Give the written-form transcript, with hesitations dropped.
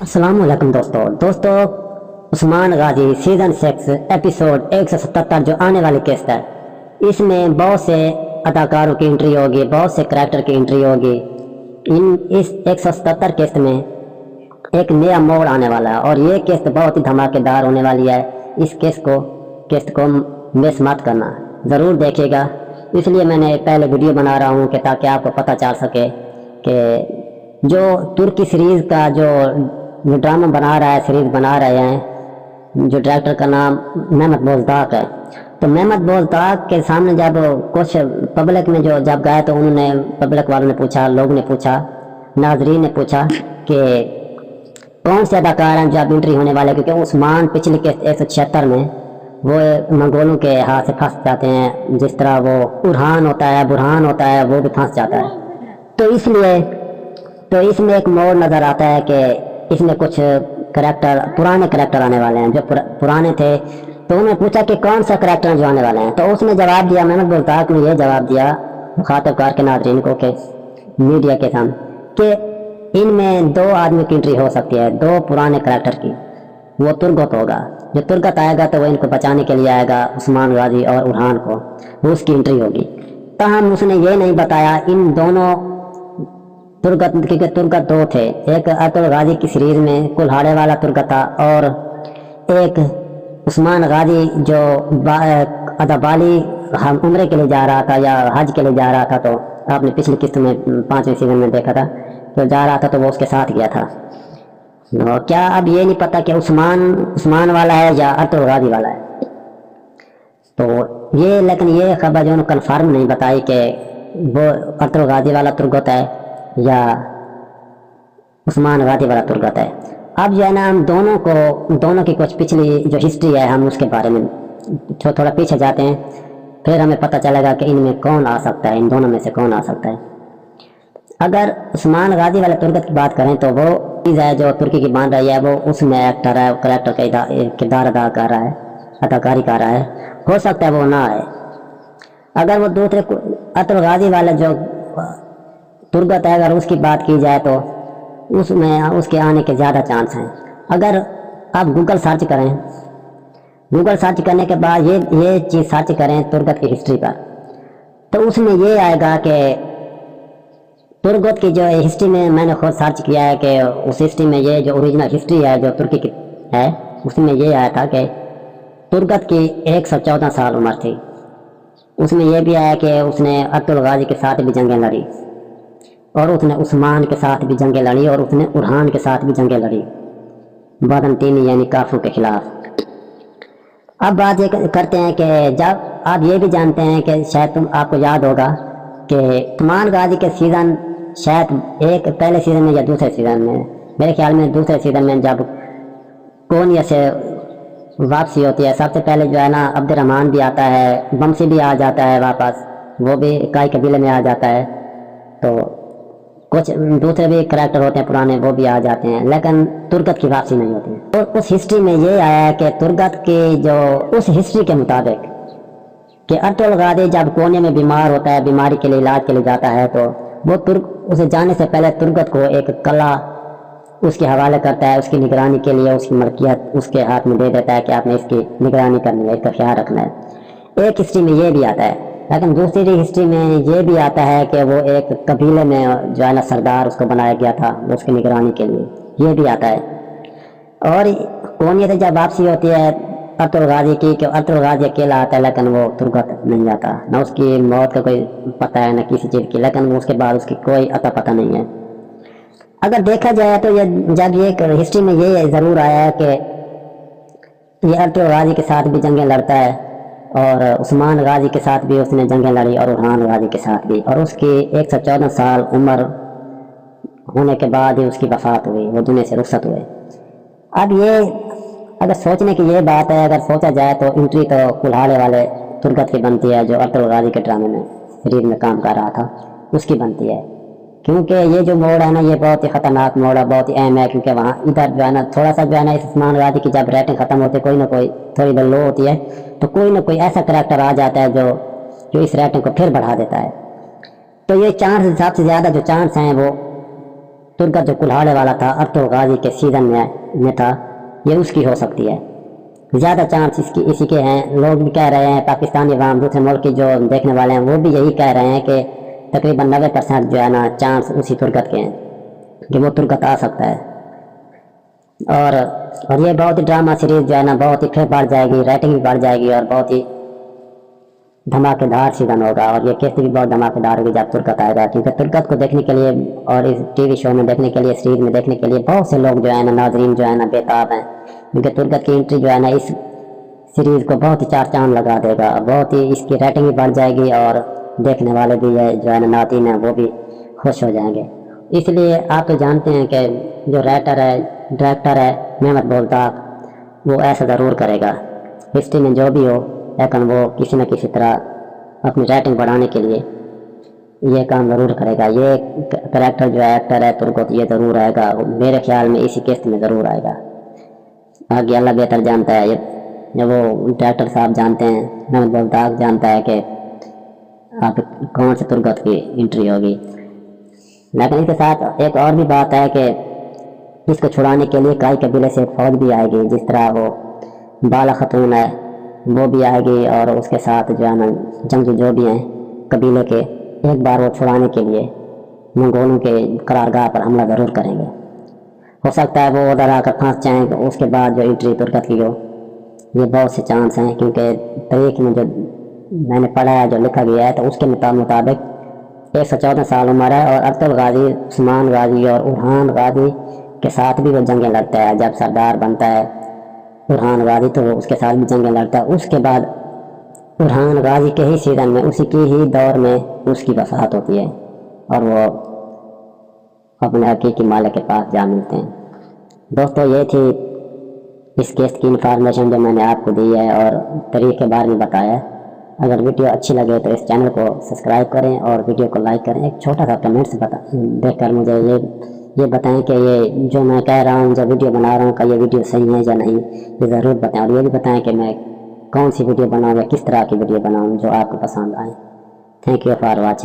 अस्सलाम वालेकुम दोस्तों उस्मान गाजी सीज़न 6 एपिसोड 177 जो आने वाली किस्त है, इसमें बहुत से अदाकारों की एंट्री होगी, बहुत से करैक्टर की एंट्री होगी। इस 177 किस्त में एक नया मोड़ आने वाला है और ये किस्त बहुत ही धमाकेदार होने वाली है। इस किस्त को मिस मत करना, ज़रूर देखिएगा। इसलिए मैंने पहले वीडियो बना रहा हूँ कि ताकि आपको पता चल सके कि जो तुर्की सीरीज़ का जो ड्रामा बना रहा है, सीरीज़ बना रहे हैं, जो डायरेक्टर का नाम मेहमत बोजदाक है। तो मेहमत बोजदाक के सामने जब कुछ पब्लिक में जो जब गए तो उन्होंने पब्लिक वालों ने पूछा, लोगों ने पूछा, नाजरीन ने पूछा कि कौन से अदाकार हैं जो अब एंट्री होने वाले, क्योंकि उस्मान पिछले के 176 में वो मंगोलों के हाथ से फंस जाते हैं। जिस तरह वो बुरहान होता है वो भी फंस जाता है। तो इसमें एक मोड़ नज़र आता है कि इसमें कुछ पुराने करैक्टर आने वाले हैं। जो पुराने थे तो उन्होंने पूछा कि कौन सा करैक्टर जो आने वाले हैं, तो उसने जवाब दिया, मेहमत बोजदाक ने यह जवाब दिया मुखातबकार के नाज़रीन को कि मीडिया के सामने कि इनमें 2 आदमी की एंट्री हो सकती है, 2 पुराने करैक्टर की। वो तुर्गत होगा, जो तुर्गत आएगा तो वो इनको बचाने के लिए आएगा, उस्मान गाजी और बुरहान को, वो उसकी एंट्री होगी। ताहम उसने ये नहीं बताया इन दोनों तुर्गत, क्योंकि तुर्गत 2 थे। एक अतुल गाजी की सीरीज में कुल्हाड़े वाला तुर्गत था और एक उस्मान गाजी जो अदबाली उम्रे के लिए जा रहा था या हज के लिए जा रहा था। तो आपने पिछली किस्त में 5वें सीजन में देखा था, तो जा रहा था तो वो उसके साथ गया था। तो क्या अब ये नहीं पता कि उस्मान वाला है या अतुल गाजी वाला है। तो लेकिन ये खबर जो कन्फर्म नहीं बताई कि वो अतुल गाजी वाला तुर्गत है या उस्मान गाजी वाला तुर्गत है। अब जो है ना, हम दोनों की कुछ पिछली जो हिस्ट्री है, हम उसके बारे में थोड़ा पीछे जाते हैं, फिर हमें पता चलेगा कि इनमें कौन आ सकता है, इन दोनों में से कौन आ सकता है। अगर उस्मान गाजी वाले तुर्गत की बात करें तो वो चीज़ है जो तुर्की की बन रही है, वो उसमें एक्टर है, करैक्टर का किरदार अदा कर रहा है, अदाकारी कर रहा है। हो सकता है वो ना आए। अगर वो दूसरे अतुल गाजी वाले जो तुर्गत है, अगर उसकी बात की जाए तो उसमें उसके आने के ज़्यादा चांस हैं। अगर आप गूगल सर्च करने के बाद ये चीज़ सर्च करें तुर्गत की हिस्ट्री पर, तो उसमें ये आएगा कि तुर्गत की जो हिस्ट्री में मैंने खुद सर्च किया है कि उस हिस्ट्री में ये जो ओरिजिनल हिस्ट्री है जो तुर्की की है, उसमें ये आया था कि तुर्गत की 114 साल उम्र थी। उसमें यह भी आया कि उसने अतुल गाजी के साथ भी जंगें लड़ी और उसने उस्मान के साथ भी जंगें लड़ी और उसने बुरहान के साथ भी जंगें लड़ी, बाज़ंतीनी यानी काफिरों के खिलाफ। अब बात ये करते हैं कि जब आप ये भी जानते हैं कि शायद आपको याद होगा कि उस्मान गाजी के सीज़न शायद एक पहले सीज़न में या दूसरे सीज़न में, मेरे ख्याल में दूसरे सीज़न में, जब कोनिया से वापसी होती है, सबसे पहले जो है ना अब्दुर्रहमान भी आता है, बमसी भी आ जाता है वापस, वो भी काई कबीले में आ जाता है। तो कुछ दूसरे भी करैक्टर होते हैं पुराने, वो भी आ जाते हैं, लेकिन तुर्गत की वापसी नहीं होती है। और उस हिस्ट्री में ये आया है कि तुर्गत की जो उस हिस्ट्री के मुताबिक कि अतुल गाजी जब कोने में बीमार होता है, बीमारी के लिए इलाज के लिए जाता है, तो वो उसे जाने से पहले तुर्गत को एक कला उसके हवाले करता है, उसकी निगरानी के लिए उसकी मलकियत उसके हाथ में दे देता है कि आपने इसकी निगरानी करनी है, इसका ख्याल रखना है। एक हिस्ट्री में ये भी आता है, लेकिन दूसरी हिस्ट्री में ये भी आता है कि वो एक कबीले में जो है ना सरदार उसको बनाया गया था उसकी निगरानी के लिए, ये भी आता है। और कोनिया से जब वापसी होती है अतुल गाजी की, कि अतुल गाजी अकेला आता है, लेकिन वो तुर्गत नहीं आता, ना उसकी मौत का कोई पता है ना किसी चीज़ की, लेकिन उसके बाद उसकी कोई अता पता नहीं है। अगर देखा जाए तो जब ये हिस्ट्री में ये ज़रूर आया है कि ये अतुल गाजी के साथ भी जंगें लड़ता है और उस्मान गाजी के साथ भी उसने जंगें लड़ी और बुरहान गाजी के साथ भी, और उसकी 114 साल उम्र होने के बाद ही उसकी वफ़ात हुई, वो दुनिया से रुखसत हुए। अब ये अगर सोचने की ये बात है, अगर सोचा जाए तो एंट्री तो कुल्हाड़े वाले तुर्गत की बनती है, जो अतुल गाजी के ड्रामे में सीरीज में काम कर रहा था, उसकी बनती है। क्योंकि ये जो मोड़ है ना, ये बहुत ही ख़तरनाक मोड़ है, बहुत ही अहम है, क्योंकि वहाँ इधर जो है ना थोड़ा सा जो है ना इस उस्मान गाजी की जब रेटिंग ख़त्म होती है, कोई ना कोई थोड़ी बहुत लो होती है, तो कोई ना कोई ऐसा करैक्टर आ जाता है जो इस रेटिंग को फिर बढ़ा देता है। तो ये चांस सबसे ज़्यादा जो चांस हैं वो ترگت جو کلہاڑے والا تھا ارطغرل غازی کے سیزن میں تھا، یہ اس کی ہو سکتی ہے۔ زیادہ چانس اسی کے ہیں۔ لوگ بھی کہہ رہے ہیں، پاکستانی عوام دوسرے ملک کی جو دیکھنے والے ہیں وہ بھی یہی کہہ رہے ہیں کہ تقریباً 90% جو ہے نا چانس اسی ترگت کے ہیں کہ وہ ترگت آ سکتا ہے۔ اور یہ بہت ہی ڈرامہ سیریز جو ہے نا بہت ہی پھر بڑھ جائے گی، ریٹنگ بھی بڑھ جائے گی اور بہت ہی دھماکے دار سیزن ہوگا، اور یہ قسط بھی بہت دھماکے دار ہوگی جب ترگت آئے گا، کیونکہ ترگت کو دیکھنے کے لیے اور اس ٹی وی شو میں دیکھنے کے لیے، سیریز میں دیکھنے کے لیے بہت سے لوگ جو ہے نا ناظرین جو ہے نا بےتاب ہیں، کیونکہ ترگت کی انٹری جو ہے نا اس سیریز کو بہت ہی چار چاند لگا دے گا، بہت ہی اس کی ریٹنگ بھی بڑھ جائے گی اور دیکھنے والے بھی جو ہے نا ناظرین ہیں وہ بھی خوش ہو جائیں گے۔ اس لیے آپ تو جانتے ہیں کہ جو رائٹر ہے، ڈائریکٹر ہے محمد بولداغ، وہ ایسا ضرور کرے گا ہسٹری میں جو بھی ہو، لیکن وہ کسی نہ کسی طرح اپنی رائٹنگ بڑھانے کے لیے یہ کام ضرور کرے گا۔ یہ کریکٹر جو ایکٹر ہے ترگت یہ ضرور آئے گا، میرے خیال میں اسی قسط میں ضرور آئے گا، آگے اللہ بہتر جانتا ہے، جب وہ ڈائریکٹر صاحب جانتے ہیں، محمد بولداغ جانتا ہے کہ آپ کون سے ترگت کی انٹری ہوگی۔ لیکن اس کے ساتھ ایک اور بھی بات ہے کہ اس کو چھڑانے کے لیے کائی قبیلے سے ایک فوج بھی آئے گی، جس طرح وہ بالا خاتون ہے وہ بھی آئے گی، اور اس کے ساتھ جو ہے نا جنگجو جو بھی ہیں قبیلے کے، ایک بار وہ چھڑانے کے لیے منگولوں کے قرارگاہ پر حملہ ضرور کریں گے۔ ہو سکتا ہے وہ ادھر آ کر پھنس جائیں، اس کے بعد جو انٹری ترگت کی ہو، یہ بہت سے چانس ہیں، کیونکہ تاریخ میں جو میں نے پڑھا ہے، جو لکھا گیا ہے، تو اس کے مطابق 114 سال عمر ہے، اور ارطغرل غازی، عثمان غازی اور اورحان غازی کے ساتھ بھی وہ جنگیں لڑتا ہے، جب سردار بنتا ہے اورحان غازی تو وہ اس کے ساتھ بھی جنگیں لڑتا ہے۔ اس کے بعد اورحان غازی کے ہی سیزن میں، اسی کی ہی دور میں اس کی وفات ہوتی ہے، اور وہ اپنے حقیقی مالک کے پاس جا ملتے ہیں۔ دوستو یہ تھی اس کیس کی انفارمیشن جو میں نے آپ کو دی ہے اور تاریخ کے بارے میں بتایا ہے۔ اگر ویڈیو اچھی لگے تو اس چینل کو سبسکرائب کریں اور ویڈیو کو لائک کریں۔ ایک چھوٹا سا کمنٹ سے دیکھ کر مجھے یہ بتائیں کہ یہ جو میں کہہ رہا ہوں، جو ویڈیو بنا رہا ہوں، کہ یہ ویڈیو صحیح ہے یا نہیں، یہ ضرور بتائیں، اور یہ بھی بتائیں کہ میں کون سی ویڈیو بناؤں یا کس طرح کی ویڈیو بناؤں جو آپ کو پسند آئے۔ Thank you for watching.